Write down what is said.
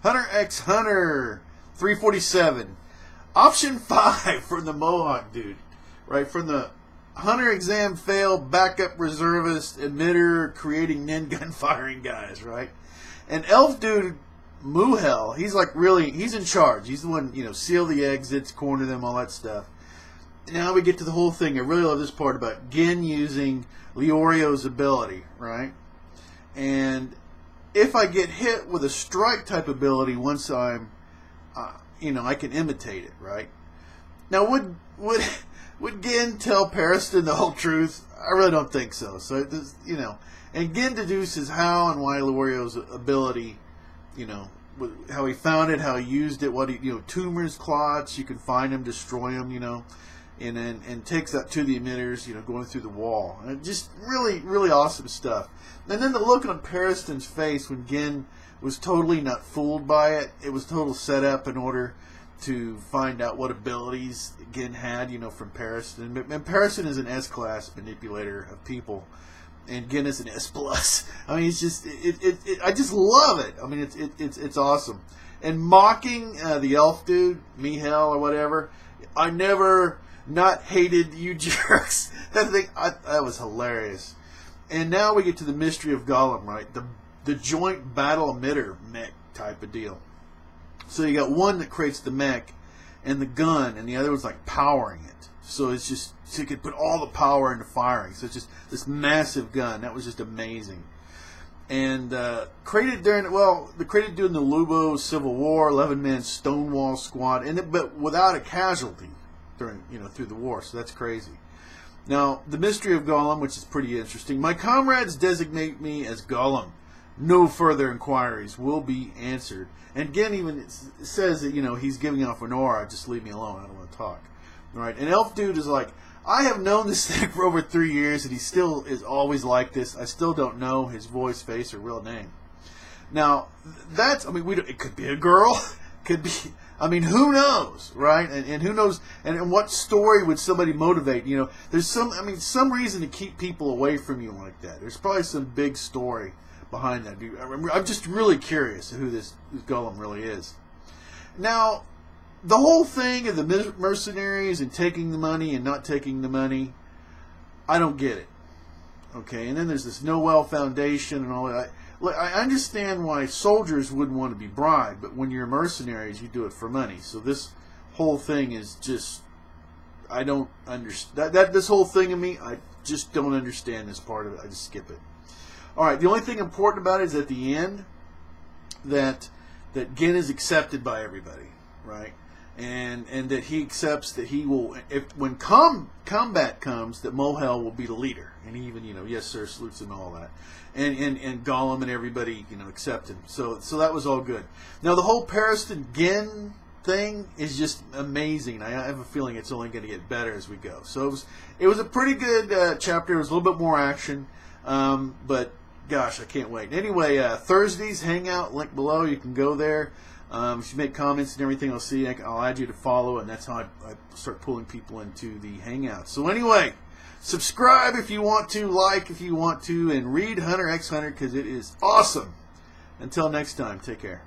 Hunter x Hunter 347. Option 5 from the Mohawk dude. Right, from the Hunter exam fail, backup reservist, emitter, creating nin gun firing guys, right? And Elf dude, Muhel, he's like really, he's in charge. He's the one, seal the exits, corner them, all that stuff. Now we get to the whole thing. I really love this part about Gin using Leorio's ability, right? And if I get hit with a strike type ability once I'm, I can imitate it, right? Now, would Gin tell Periston the whole truth? I really don't think so. So, and Gin deduces how and why Leorio's ability, how he found it, how he used it, what he, tumors, clots, you can find him, destroy him, and takes that to the emitters, going through the wall. And just really, really awesome stuff. And then the look on Periston's face when Gin was totally not fooled by it. It was total setup in order to find out what abilities Gin had, from Periston. And Periston is an S-class manipulator of people, and Gin is an S+. I mean, it's just, I just love it. I mean, it's awesome. And mocking the elf dude, Mihel or whatever, I never not hated you jerks. That thing, that was hilarious. And now we get to the mystery of Golum, right? The joint battle emitter mech type of deal. So you got one that creates the mech and the gun, and the other one's like powering it. So it's just, so you could put all the power into firing. So it's just this massive gun. That was just amazing. And created during the Lubo Civil War, 11-man Stonewall Squad, but without a casualty during, through the war. So that's crazy. Now, the mystery of Golum, which is pretty interesting. My comrades designate me as Golum. No further inquiries will be answered. And Gin even says that, he's giving off an aura. Just leave me alone. I don't want to talk. All right. And Elf Dude is like, I have known this thing for over 3 years, and he still is always like this. I still don't know his voice, face, or real name. Now, it could be a girl. Could be, who knows, right? And who knows, and what story would somebody motivate? There's some reason to keep people away from you like that. There's probably some big story behind that. I'm just really curious who this Golum really is. Now, the whole thing of the mercenaries and taking the money and not taking the money, I don't get it. Okay, and then there's this Noel Foundation and all that. I understand why soldiers wouldn't want to be bribed, but when you're mercenaries, you do it for money. So this whole thing is just, I don't understand. This whole thing of me, I just don't understand this part of it. I just skip it. All right, the only thing important about it is at the end that Gin is accepted by everybody, right? And that he accepts that he will, when combat comes, that Mohel will be the leader. And he even, yes sir, salutes him and all that. And Golum and everybody, accept him. So that was all good. Now the whole Periston Gin thing is just amazing. I have a feeling it's only going to get better as we go. So it was a pretty good chapter. It was a little bit more action, but gosh, I can't wait. Anyway, Thursday's Hangout, link below. You can go there. If you make comments and everything, I'll add you to follow, and that's how I start pulling people into the Hangout. So anyway, subscribe if you want to, like if you want to, and read Hunter x Hunter because it is awesome. Until next time, take care.